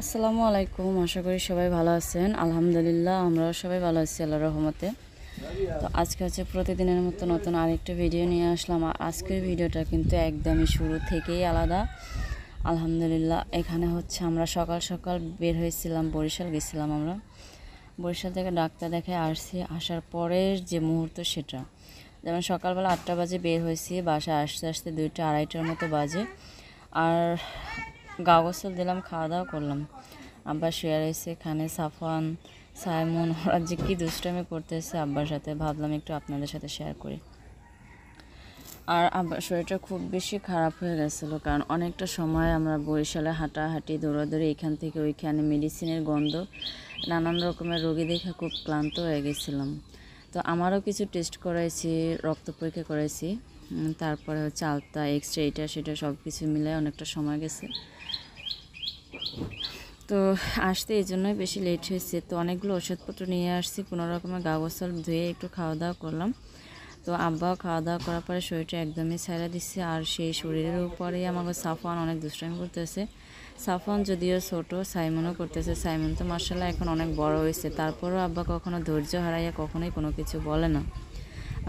আসসালামু আলাইকুম। আশা করি সবাই ভালো আছেন। আলহামদুলিল্লাহ আমরাও সবাই ভালো আছি আল্লাহর রহমতে। তো আজকে হচ্ছে প্রতিদিনের মতো নতুন আরেকটা ভিডিও নিয়ে আসলাম। আর আজকের ভিডিওটা কিন্তু একদমই শুরু থেকেই আলাদা। আলহামদুলিল্লাহ এখানে হচ্ছে আমরা সকাল সকাল বের হয়েছিলাম, বরিশাল গেছিলাম আমরা। বরিশাল থেকে ডাক্তার দেখে আসছি, আসার পরের যে মুহূর্ত সেটা, যেমন সকালবেলা 8টা বাজে বের হয়েছি, বাসায় আসতে আসতে 2টা 2:30টার মতো বাজে। আর গা গোসল দিলাম, খাওয়া দাওয়া করলাম। আব্বা শুয়ে রয়েছে এখানে, সাফওয়ান, সাইমন, ওরা যে কী দুষ্টামি করতেছে আব্বার সাথে, ভাবলাম একটু আপনাদের সাথে শেয়ার করি। আর আব্বার শরীরটা খুব বেশি খারাপ হয়ে গেছিলো, কারণ অনেকটা সময় আমরা বরিশালে হাঁটাহাঁটি দৌড়াদৌড়ি এখান থেকে ওইখানে, মেডিসিনের গন্ধ, নানান রকমের রোগী দেখে খুব ক্লান্ত হয়ে গেছিলাম। তো আমারও কিছু টেস্ট করাইছি, রক্ত পরীক্ষা করাইছি, তারপরে হচ্ছে আলতা, এক্সরে, এটা সেটা সব কিছু মিলে অনেকটা সময় গেছে। তো আসতে এই জন্যই বেশি লেট হয়েছে। তো অনেকগুলো ওষুধপত্র নিয়ে আসছি, কোনো রকমের গা গোসল ধুয়ে একটু খাওয়া দাওয়া করলাম। তো আব্বাও খাওয়া দাওয়া করার পরে শরীরটা একদমই ছেড়ে দিচ্ছে। আর সেই শরীরের উপরেই আমাকে সাফওয়ান অনেক দুষ্টামি করতেছে। সাফওয়ান যদিও ছোট, সাইমনও করতেছে। সাইমন তো মার্শাল্লাহ এখন অনেক বড় হয়েছে, তারপরেও আব্বা কখনো ধৈর্য হারাইয়া কখনোই কোনো কিছু বলে না।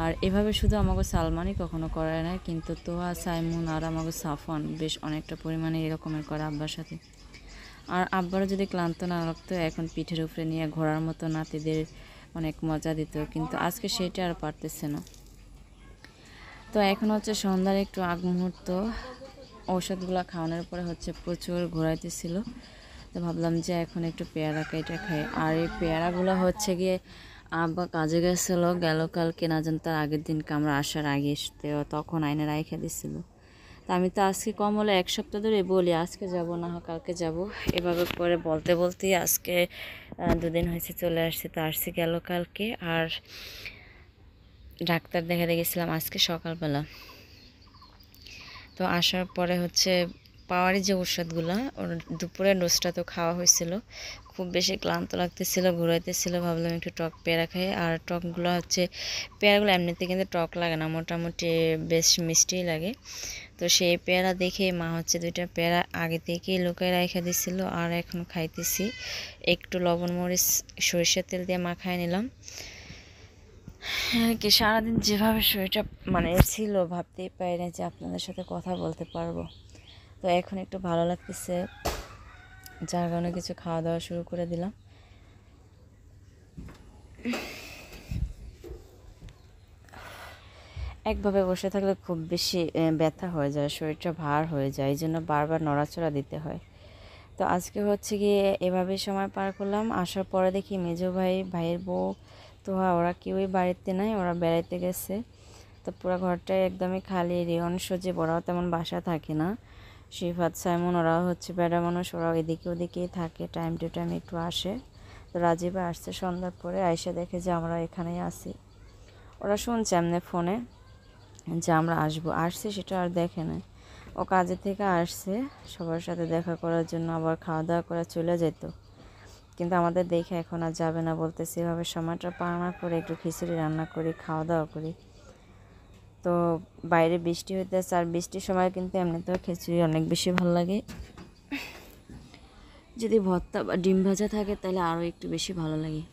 আর এভাবে শুধু আমাকে সালমানই কখনো করে না, কিন্তু তোহা, সাইমন আর আমাকে সাফওয়ান বেশ অনেকটা পরিমাণে এরকমের করে আব্বার সাথে। আর আব্বারও যদি ক্লান্ত না লাগতো, এখন পিঠের উপরে নিয়ে ঘোড়ার মতো নাতিদের অনেক মজা দিত, কিন্তু আজকে সেটা আর পারতেছে না। তো এখন হচ্ছে সন্ধ্যার একটু আগ মুহূর্ত, ঔষধগুলো খাওয়ানোর পরে হচ্ছে প্রচুর ঘোরাইতেছিল। তো ভাবলাম যে এখন একটু পেয়ারা কেটে খাই। আর এই পেয়ারাগুলো হচ্ছে গিয়ে আব্বা কাজে গেছিলো গেল কালকে, না জান তার আগের দিনকে আমরা আসার আগে এসতে, তখন আইনে রাইখা দিছিল। তা আমি তো আজকে কম হলে 1 সপ্তাহ ধরে বলি আজকে যাব না হয় কালকে যাব, এভাবে করে বলতে বলতেই আজকে 2 দিন হয়েছে চলে আসছে। তো আসছি গেল কালকে, আর ডাক্তার দেখাতে গেছিলাম আজকে সকালবেলা। তো আসার পরে হচ্ছে পাওয়ারি যে ওষুধগুলো, ওর দুপুরের ডোজটা তো খাওয়া হয়েছিল, খুব বেশি ক্লান্ত লাগতেছিল, ঘুরাইতেছিল, ভাবলাম একটু টক পেয়ারা খাই। আর টকগুলো হচ্ছে, পেয়ারাগুলো এমনিতে কিন্তু টক লাগে না, মোটামুটি বেশ মিষ্টিই লাগে। তো সেই পেয়ারা দেখে মা হচ্ছে 2টা পেয়ারা আগে থেকেই লুকায় রেখে দিছিল, আর এখন খাইতেছি। একটু লবণ মরিচ সরিষার তেল দিয়ে মাখায় নিলাম। হ্যাঁ, কি সারাদিন যেভাবে শরীরটা ছিল, ভাবতেই পারি না যে আপনাদের সাথে কথা বলতে পারবো। তো এখন একটু ভালো লাগতেছে, যার কারণে কিছু খাওয়া দাওয়া শুরু করে দিলাম। একভাবে বসে থাকলে খুব বেশি ব্যথা হয়ে যায়, শরীরটা ভার হয়ে যায়, এই জন্য বারবার নড়াচড়া দিতে হয়। তো আজকে হচ্ছে গিয়ে এভাবেই সময় পার করলাম। আসার পরে দেখি মেজো ভাই, ভাইয়ের বউ, তো ওরা কেউই বাড়িতে নাই, ওরা বেড়াইতে গেছে। তো পুরো ঘরটাই একদমই খালি, রিয়ন, সজীব ওরাও তেমন বাসা থাকে না, শিফাত, সাইমন ওরাও হচ্ছে বেড়া মানুষ, ওরাও এদিকে ওদিকেই থাকে, টাইম টু টাইম একটু আসে। তো রাজীবা আসছে সন্ধ্যার পরে, আইসা দেখে যে আমরা এখানেই আছি। ওরা শুনছে এমনি ফোনে যে আমরা আসছি, সেটা আর দেখে না। ও কাজে থেকে আসছে সবার সাথে দেখা করার জন্য, আবার খাওয়া দাওয়া করে চলে যেত, কিন্তু আমাদের দেখে এখন আর যাবে না, বলতেছে এভাবে সময়টা পার না করে একটু খিচুড়ি রান্না করি, খাওয়া দাওয়া করি। তো বাইরে বৃষ্টি হইতেছে, আর বৃষ্টির সময় কিন্তু এমনিতেও খিচুড়ি অনেক বেশি ভালো লাগে। যদি ভর্তা বা ডিম ভাজা থাকে তাহলে আরও একটু বেশি ভালো লাগে।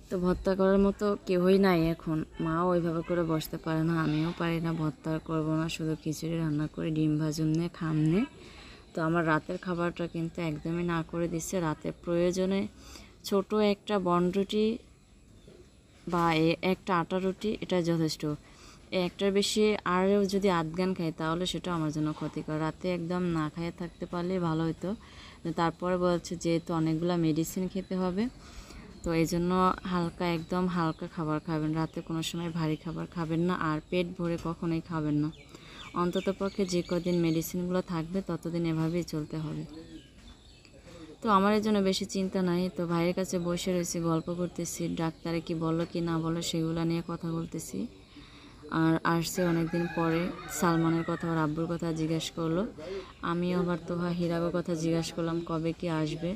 তো ভর্তা করার মতো কেউই নাই এখন, মাও ওইভাবে করে বসতে পারে না, আমিও পারি না, ভর্তা করবো না, শুধু খিচুড়ি রান্না করে ডিম ভাজুন নে খামনে। তো আমার রাতের খাবারটা কিন্তু একদমই না করে দিচ্ছে। রাতে প্রয়োজনে ছোট একটা বনরুটি বা একটা আটা রুটি, এটা যথেষ্ট। একটার বেশি আরও যদি আধগান খাই তাহলে সেটা আমার জন্য ক্ষতিকর। রাতে একদম না খাইয়ে থাকতে পারলেই ভালো হতো। তারপরে বলছে যেহেতু অনেকগুলো মেডিসিন খেতে হবে, তো এই জন্য হালকা, একদম হালকা খাবার খাবেন, রাতে কোনো সময় ভারী খাবার খাবেন না, আর পেট ভরে কখনোই খাবেন না। অন্ততপক্ষে যে কদিন মেডিসিনগুলো থাকবে ততদিন এভাবেই চলতে হবে। তো আমার এই জন্য বেশি চিন্তা নাই। তো ভাইয়ের কাছে বসে রয়েছি, গল্প করতেছি, ডাক্তারে কি বললো কি না বললো সেগুলো নিয়ে কথা বলতেছি। আর আসছে অনেকদিন পরে, সালমানের কথা, ওর আব্বুর কথা জিজ্ঞেস করলো। আমি আবার তোহা হিরাগোর কথা জিজ্ঞেস করলাম কবে কি আসবে,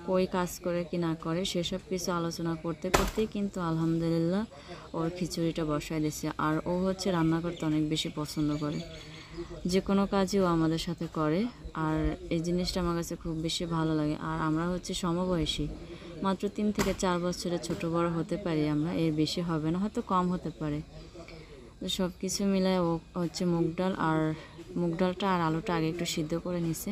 কই কাজ করে কি না করে, সেসব কিছু আলোচনা করতে করতেই কিন্তু আলহামদুলিল্লাহ ওর খিচুড়িটা বসায় দিছে। আর ও হচ্ছে রান্না করতে অনেক বেশি পছন্দ করে, যে কোনো কাজই ও আমাদের সাথে করে। আর এই জিনিসটা আমার কাছে খুব বেশি ভালো লাগে। আর আমরা হচ্ছে সমবয়সী, মাত্র 3 থেকে 4 বছরের ছোট বড় হতে পারি আমরা, এর বেশি হবে না, হয়তো কম হতে পারে। তো সব কিছু মিলায় ও হচ্ছে মুগ ডালটা আর আলুটা আগে একটু সিদ্ধ করে নিছে।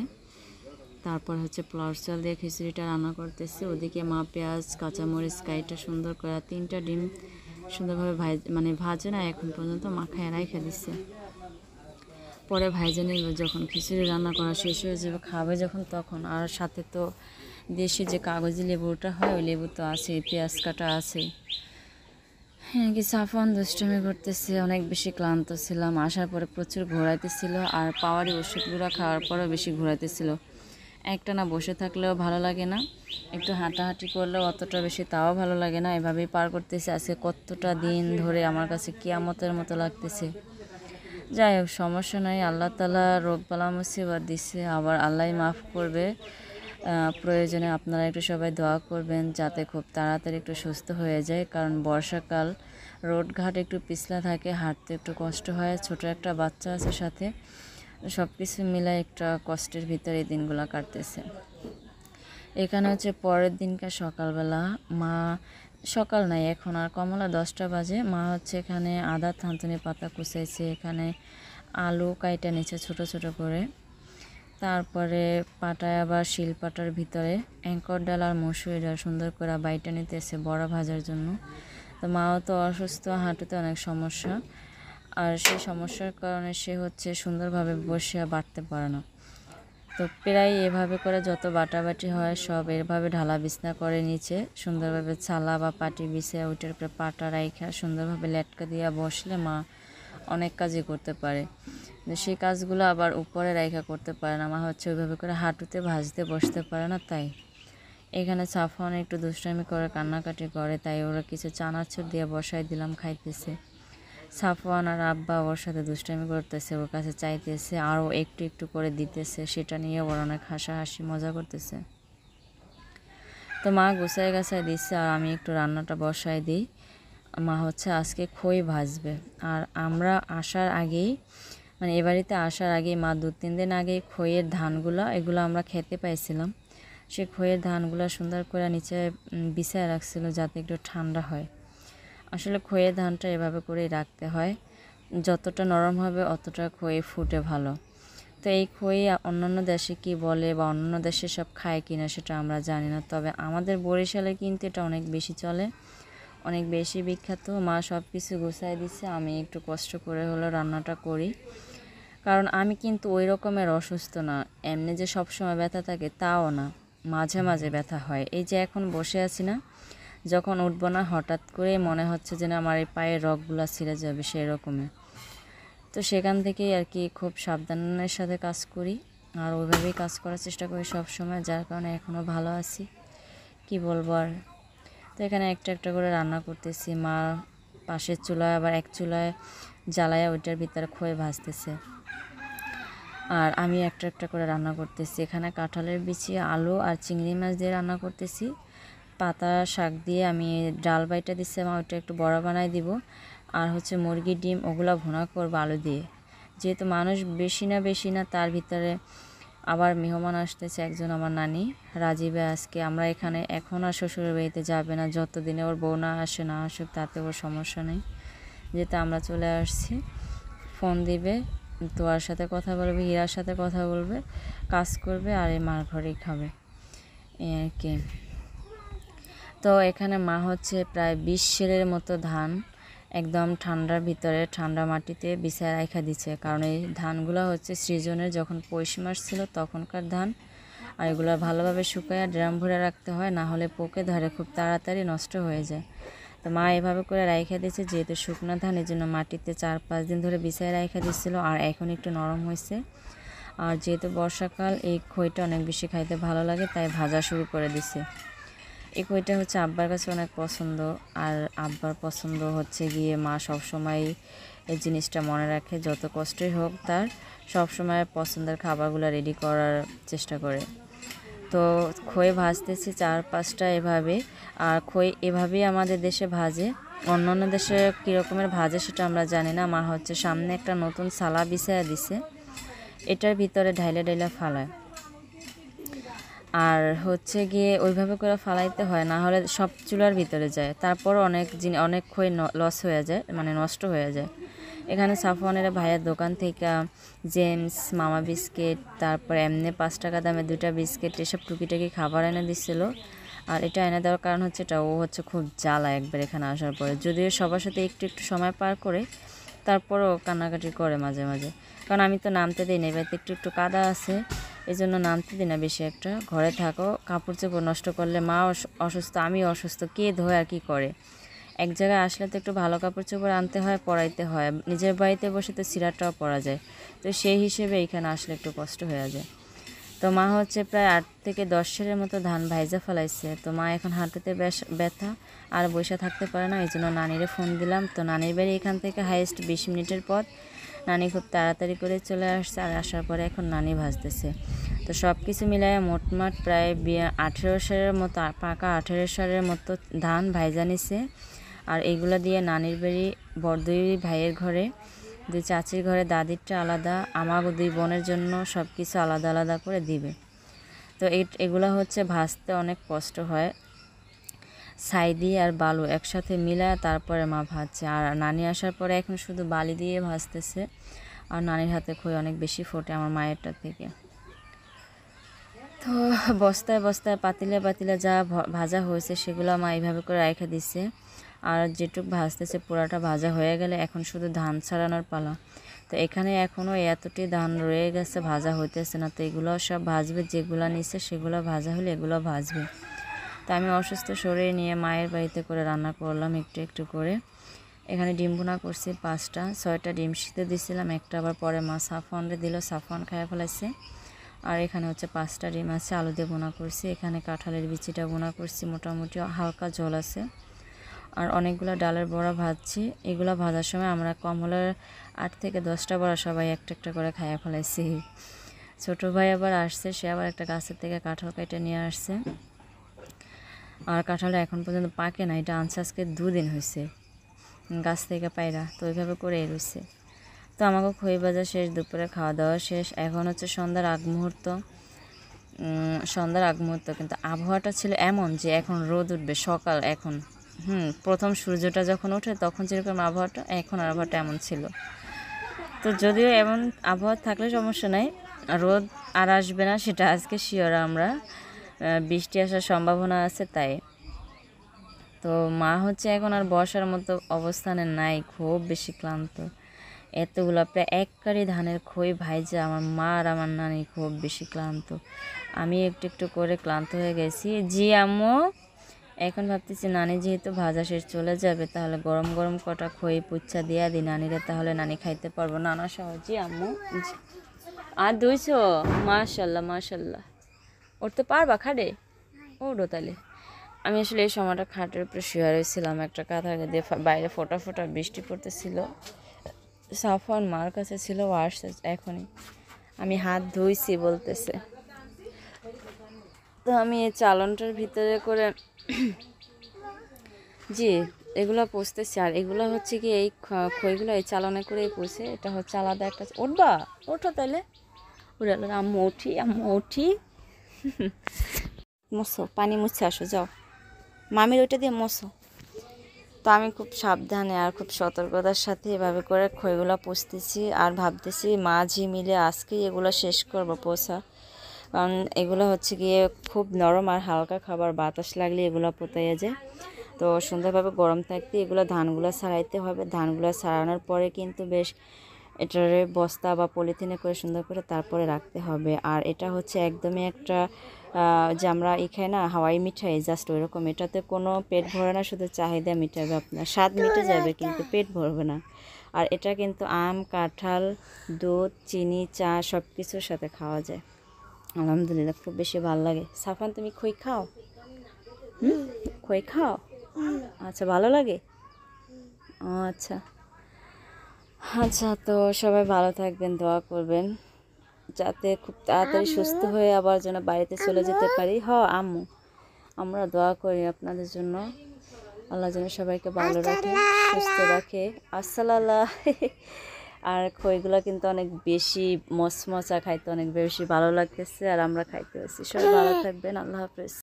তারপর হচ্ছে পোলাওর চাল দিয়ে খিচুড়িটা রান্না করতেছে। ওদিকে মা পেঁয়াজ কাঁচামরিচ কাইটা সুন্দর করে 3টা ডিম সুন্দরভাবে ভাজে না, এখন পর্যন্ত মাখায় রাইখা দিচ্ছে। পরে ভাইজে নিল, যখন খিচুড়ি রান্না করা শেষ হয়ে যাবে, খাবে যখন তখন। আর সাথে তো দেশি যে কাগজি লেবুটা হয়, ওই লেবু তো আছে, পেঁয়াজ কাটা আছে। হ্যাঁ, কি সাফওয়ান দুষ্টামি করতেছে, অনেক বেশি ক্লান্ত ছিলাম, আসার পরে প্রচুর ঘোরাইতেছিল, আর পাওয়ারি ওষুধগুলো খাওয়ার পরেও বেশি ঘোরাইতেছিল। একটা না বসে থাকলেও ভালো লাগে না, একটু হাঁটাহাঁটি করলেও অতটা বেশি তাও ভালো লাগে না। এভাবেই পার করতেছে আজকে কতটা দিন ধরে, আমার কাছে কিয়ামতের মতো লাগতেছে। যাই হোক, সমস্যা নাই, আল্লাহ তাআলা রোগ বালা মুসিবত দিচ্ছে, আবার আল্লাহই মাফ করবে। প্রয়োজনে আপনারা একটু সবাই দোয়া করবেন যাতে খুব তাড়াতাড়ি একটু সুস্থ হয়ে যায়, কারণ বর্ষাকাল, রোডঘাট একটু পিছলা থাকে, হাঁটতে একটু কষ্ট হয়, ছোট একটা বাচ্চা আছে সাথে, সব কিছু মিলাই একটা কষ্টের ভিতরে এই দিনগুলো কাটতেছে। এখানে হচ্ছে পরের দিনকার সকালবেলা, মা সকাল নাই এখন আর, কমলা 10টা বাজে, মা হচ্ছে এখানে আদা থানতুনি পাতা কুচাইছে, এখানে আলু কাইটা নিচ্ছে ছোট ছোট করে, তারপরে পাটায় আবার শিলপাটার ভিতরে অ্যাঙ্কর ডাল আর মসুরি ডাল সুন্দর করে বাইটা নিতেছে বড়া ভাজার জন্য। তো মাও তো অসুস্থ, হাঁটুতে অনেক সমস্যা, আর সেই সমস্যার কারণে সে হচ্ছে সুন্দরভাবে বসে বাটতে পারে না। তো প্রায় এভাবে করে যত বাটাবাটি হয় সব এভাবে ঢালা বিছনা করে নিচে সুন্দরভাবে ছালা বা পাটি বিছিয়ে ওইটার উপরে পাটা রাইখা সুন্দরভাবে লেটকা দিয়ে বসলে মা অনেক কাজই করতে পারে। সেই কাজগুলো আবার উপরে রাইখা করতে পারে না, মা হচ্ছে ওইভাবে করে হাঁটুতে ভাজতে বসতে পারে না। তাই এখানে সাফওয়ান একটু দুষ্টামি করে কান্নাকাটি করে, তাই ওরা কিছু চানাচুর দিয়ে বসাই দিলাম, খাইতেছে। সাফওয়ান আর আব্বা ওর সাথে দুষ্টামি করতেছে, ওর কাছে চাইতেছে, আরও একটু একটু করে দিতেছে, সেটা নিয়ে ওরা অনেক হাসাহাসি মজা করতেছে। তো মা গুছাই গাছাই দিচ্ছে, আর আমি একটু রান্নাটা বসাই দিই। মা হচ্ছে আজকে খই ভাজবে, আর আমরা আসার আগেই, এ বাড়িতে আসার আগেই মা 2-3 দিন আগে খইয়ের ধানগুলো এগুলো আমরা খেতে পাইছিলাম, সে খইয়ের ধানগুলো সুন্দর করে নিচে বিছায় রাখছিল যাতে একটু ঠান্ডা হয়। আসলে খইয়ের ধানটা এভাবে করেই রাখতে হয়, যতটা নরম হবে অতটা খই ফুটে ভালো। তো এই খই অন্যান্য দেশে কি বলে বা অন্যান্য দেশে সব খায় কিনা সেটা আমরা জানি না, তবে আমাদের বরিশালে কিন্তু এটা অনেক বেশি চলে, অনেক বেশি বিখ্যাত। মা সব কিছু গুছাই দিচ্ছে, আমি একটু কষ্ট করে হলেও রান্নাটা করি, কারণ আমি কিন্তু ওই রকমের অসুস্থ না, এমনি যে সবসময় ব্যথা থাকে তাও না, মাঝে মাঝে ব্যথা হয়। এই যে এখন বসে আছি না, যখন উঠবো না হঠাৎ করে মনে হচ্ছে যে না আমার এই পায়ের রগগুলো ছিঁড়ে যাবে সেই রকমের। তো সেখান থেকেই আর কি খুব সাবধানের সাথে কাজ করি, আর ওইভাবেই কাজ করার চেষ্টা করি সব সময়, যার কারণে এখনও ভালো আছি, কি বলবো আর। তো এখানে একটা একটা করে রান্না করতেছি, মা পাশের চুলায় আবার এক চুলায় জ্বালায় ওইটার ভিতরে খই ভাজতেছে, আর আমি একটা একটা করে রান্না করতেছি। এখানে কাঁঠালের বিচি, আলু আর চিংড়ি মাছ দিয়ে রান্না করতেছি, পাতা শাক দিয়ে আমি ডাল বাইটা দিচ্ছি, মা ওইটা একটু বড়া বানাই দিব, আর হচ্ছে মুরগির ডিম ওগুলো ভুনা করবো আলু দিয়ে। যেহেতু মানুষ বেশি না তার ভিতরে আবার মেহমান আসতেছে একজন, আমার নানি রাজীবে, আজকে আমরা এখানে এখন আর শ্বশুরের বাড়িতে যাবে না, যতদিনে ওর বউ না আসুক তাতে ওর সমস্যা নেই, যেহেতু আমরা চলে আসছি। ফোন দিবে, তোয়ার সাথে কথা বলবে, হীরার সাথে কথা বলবে, কাজ করবে, আর এই মার ঘরেই খাবে, এই আর কি। তো এখানে মা হচ্ছে প্রায় 20 সেরের মতো ধান একদম ঠান্ডার ভিতরে ঠান্ডা মাটিতে বিছায় রাখা দিচ্ছে, কারণ এই ধানগুলো হচ্ছে সৃজনের যখন পৌষ মাস ছিল তখনকার ধান, আর এগুলো ভালোভাবে শুকায় ড্রাম ভরে রাখতে হয়, না হলে পোকে ধরে খুব তাড়াতাড়ি নষ্ট হয়ে যায়। তো মা এভাবে করে রাইখা দিচ্ছে, যেহেতু শুকনো ধান এই জন্য মাটিতে 4-5 দিন ধরে বিছায় রাইখা দিচ্ছিলো, আর এখন একটু নরম হয়েছে। আর যেহেতু বর্ষাকাল এই খইটা অনেক বেশি খাইতে ভালো লাগে, তাই ভাজা শুরু করে দিছে। এই খইটা হচ্ছে আব্বার কাছে অনেক পছন্দ, আর আব্বার পছন্দ হচ্ছে গিয়ে মা সবসময় এই জিনিসটা মনে রাখে, যত কষ্টই হোক তার সবসময় পছন্দের খাবারগুলো রেডি করার চেষ্টা করে। তো খই ভাজতেছি 4-5টা এভাবে, আর খই এভাবেই আমাদের দেশে ভাজে, অন্যান্য দেশে কী রকমের ভাজে সেটা আমরা জানি না। মা হচ্ছে সামনে একটা নতুন সালা বিছায়া দিছে, এটার ভিতরে ঢাইলা ঢাইলা ফালায়। আর হচ্ছে গিয়ে ওইভাবে করে ফালাইতে হয়, না হলে সব চুলার ভিতরে যায়, তারপর অনেক খই লস হয়ে যায়, মানে নষ্ট হয়ে যায়। এখানে সাফওয়ানের ভাইয়ের দোকান থেকে জেমস, মামা বিস্কিট, তারপর এমনি 5 টাকা দামে 2টা বিস্কিট, এসব টুকিটাকি খাবার এনে দিচ্ছিল। আর এটা এনে দেওয়ার কারণ হচ্ছে এটা ও হচ্ছে খুব জ্বালা একবার এখানে আসার পরে, যদিও সবার সাথে একটু একটু সময় পার করে, তারপরও কান্নাকাটি করে মাঝে মাঝে। কারণ আমি তো নামতে দিই না, এবার একটু একটু কাদা আছে, এই জন্য নামতে দিই না বেশি একটা। ঘরে থাকো, কাপড় চোপড় নষ্ট করলে মা অসুস্থ, আমি অসুস্থ, কে ধোয় আর কি করে। এক জায়গায় আসলে তো একটু ভালো কাপড় চোপড় আনতে হয়, পরাইতে হয়। নিজের বাড়িতে বসে তো সিরাটাও পরা যায়, তো সেই হিসেবে এখানে আসলে একটু কষ্ট হয়ে যায়। তো মা হচ্ছে প্রায় 8 থেকে 10 সেরের মতো ধান ভাইজা ফেলাইছে। তো মা এখন হাঁটুতে ব্যথা, আর বসে থাকতে পারে না, এই জন্য নানিরে ফোন দিলাম। তো নানির বাড়ি এখান থেকে হাইয়েস্ট 20 মিনিটের পথ। নানি খুব তাড়াতাড়ি করে চলে আসছে, আর আসার পরে এখন নানি ভাজতেছে। তো সব কিছু মিলাইয়া মোটমাট প্রায় 18 সেরের মতো, পাকা 18 সেরের মতো ধান ভাইজা নিছে। আর এইগুলো দিয়ে নানির বাড়ি দুই ভাইয়ের ঘরে, 2 চাচির ঘরে দাদিরটা আলাদা, আমার 2 বোনের জন্য সব কিছু আলাদা আলাদা করে দিবে। তো এগুলো হচ্ছে ভাজতে অনেক কষ্ট হয়, ছাই দিয়ে আর বালু একসাথে মিলায় তারপরে মা ভাজছে। আর নানি আসার পরে এখন শুধু বালি দিয়ে ভাজতেছে। আর নানির হাতে খই অনেক বেশি ফোটে আমার মায়েরটা থেকে। তো বস্তায় বস্তায় পাতিলে পাতিলে যা ভাজা হয়েছে সেগুলো মা এইভাবে করে রেখে দিচ্ছে। আর যেটুক ভাজতেছে পুরাটা ভাজা হয়ে গেলে এখন শুধু ধান ছাড়ানোর পালা। তো এখানে এখনও এতটি ধান রয়ে গেছে, ভাজা হইতেছে না। তো এগুলো সব ভাজবে, যেগুলো নিচ্ছে সেগুলো ভাজা হলে এগুলো ভাজবে। তো আমি অসুস্থ শরীর নিয়ে মায়ের বাড়িতে করে রান্না করলাম একটু একটু করে। এখানে ডিম ভুনা করছি 5টা, 6টা ডিম সিদ্ধ দিয়েছিলাম, একটা আবার পরে মা সাফওয়ানরে দিল, সাফওয়ান খাইয়া ফেলাইছে। আর এখানে হচ্ছে 5টা ডিম আছে, আলু দিয়ে ভুনা করছি। এখানে কাঁঠালের বিচিটা ভুনা করছি, মোটামুটি হালকা ঝোল আছে। আর অনেকগুলো ডালের বড়া ভাজছি। এগুলো ভাজার সময় আমরা কম হলে 8 থেকে 10টা বড়া সবাই একটা একটা করে খাইয়া ফেলাইছি। ছোটো ভাই আবার আসছে, সে আবার একটা গাছের থেকে কাঁঠাল কেটে নিয়ে আসছে। আর কাঁঠালটা এখন পর্যন্ত পাকে না, এটা আনছে আজকে 2 দিন হয়েছে গাছ থেকে পায়রা, তো ওইভাবে করে রয়েছে। তো আমাকে খই ভাজা শেষ, দুপুরে খাওয়া দাওয়া শেষ। এখন হচ্ছে সন্ধ্যার আগ মুহূর্ত, কিন্তু আবহাওয়াটা ছিল এমন যে এখন রোদ উঠবে সকাল। এখন প্রথম সূর্যটা যখন ওঠে তখন যেরকম আবহাওয়াটা, এখন আবহাওয়াটা এমন ছিল। তো যদিও এমন আবহাওয়া থাকলে সমস্যা নাই, রোদ আর আসবে না সেটা আজকে শিওর আমরা, বৃষ্টি আসার সম্ভাবনা আছে তাই। তো মা হচ্ছে এখন আর বসার মতো অবস্থানে নাই, খুব বেশি ক্লান্ত। এতগুলো প্রায় 1 কারি ধানের খই ভাইজা আমার মা আর আমার নানি খুব বেশি ক্লান্ত। আমি একটু একটু করে ক্লান্ত হয়ে গেছি। জি আম্মু, এখন ভাবতেছি নানি যেহেতু ভাজা শেষ চলে যাবে, তাহলে গরম গরম কটা খই পুচ্ছা দিয়া দিই নানিরে, তাহলে নানি খাইতে পারবো নানা সহ। জি আম্মু। আর 200, মাশাল্লাহ মাশাল্লাহ। উঠতে পারবা খাটে? ওঠো তাহলে। আমি আসলে এই সময়টা খাটের উপরে শুয়ে রয়েছিলাম, একটা কাঁথা দিয়ে, বাইরে ফোটা ফোটা বৃষ্টি পড়তেছিল। সাফওয়ান মার কাছে ছিল, ও আসছে এখনই। আমি হাত ধুইছি বলতেছে। তো আমি এই চালনটার ভিতরে করে জি এগুলো পুষতেছি। আর এগুলো হচ্ছে কি এই খইগুলো এই চালনে করেই পুষে, এটা হচ্ছে আলাদা একটা। উঠবা? ওঠো তাহলে। উঠে আম্মু উঠি, আম্মু উঠি। মোসো, পানি মুছে আসো, যাও মামির ওইটা দিয়ে মোসো। তো আমি খুব সাবধানে আর খুব সতর্কতার সাথে এভাবে করে খইগুলো পুষতেছি। আর ভাবতেছি মাঝি মিলে আজকেই এগুলো শেষ করবো পোষা, কারণ এগুলো হচ্ছে গিয়ে খুব নরম আর হালকা খাবার, বাতাস লাগলে এগুলো পোতাইয়া যায়। তো সুন্দরভাবে গরম থাকতে এগুলো ধানগুলো ছাড়াইতে হবে। ধানগুলো ছাড়ানোর পরে কিন্তু বেশ এটারে বস্তা বা পলিথিনে করে সুন্দর করে তারপরে রাখতে হবে। আর এটা হচ্ছে একদমই একটা যে আমরা এখানে না হাওয়াই মিঠাই জাস্ট ওইরকম, এটাতে কোনো পেট ভরে না, শুধু চাহিদা মিটাবে, আপনার স্বাদ মিটে যাবে কিন্তু পেট ভরবে না। আর এটা কিন্তু আম, কাঁঠাল, দুধ, চিনি, চা সব কিছুর সাথে খাওয়া যায়। আলহামদুলিল্লাহ খুব বেশি ভালো লাগে। সাফান তুমি খই খাও? খই খাও? আচ্ছা, ভালো লাগে। আচ্ছা আচ্ছা, তো সবাই ভালো থাকবেন, দোয়া করবেন যাতে খুব তাড়াতাড়ি সুস্থ হয়ে আবার যেন বাড়িতে চলে যেতে পারি। আম্মু, আমরা দোয়া করি আপনাদের জন্য, আল্লাহ যেন সবাইকে ভালো রাখে, সুস্থ রাখে। আর খইগুলো কিন্তু অনেক বেশি মচমচা, খাইতে অনেক বেশি ভালো লাগতেছে, আর আমরা খাইতে পারছি। সবাই ভালো থাকবেন, আল্লাহ হাফেজ।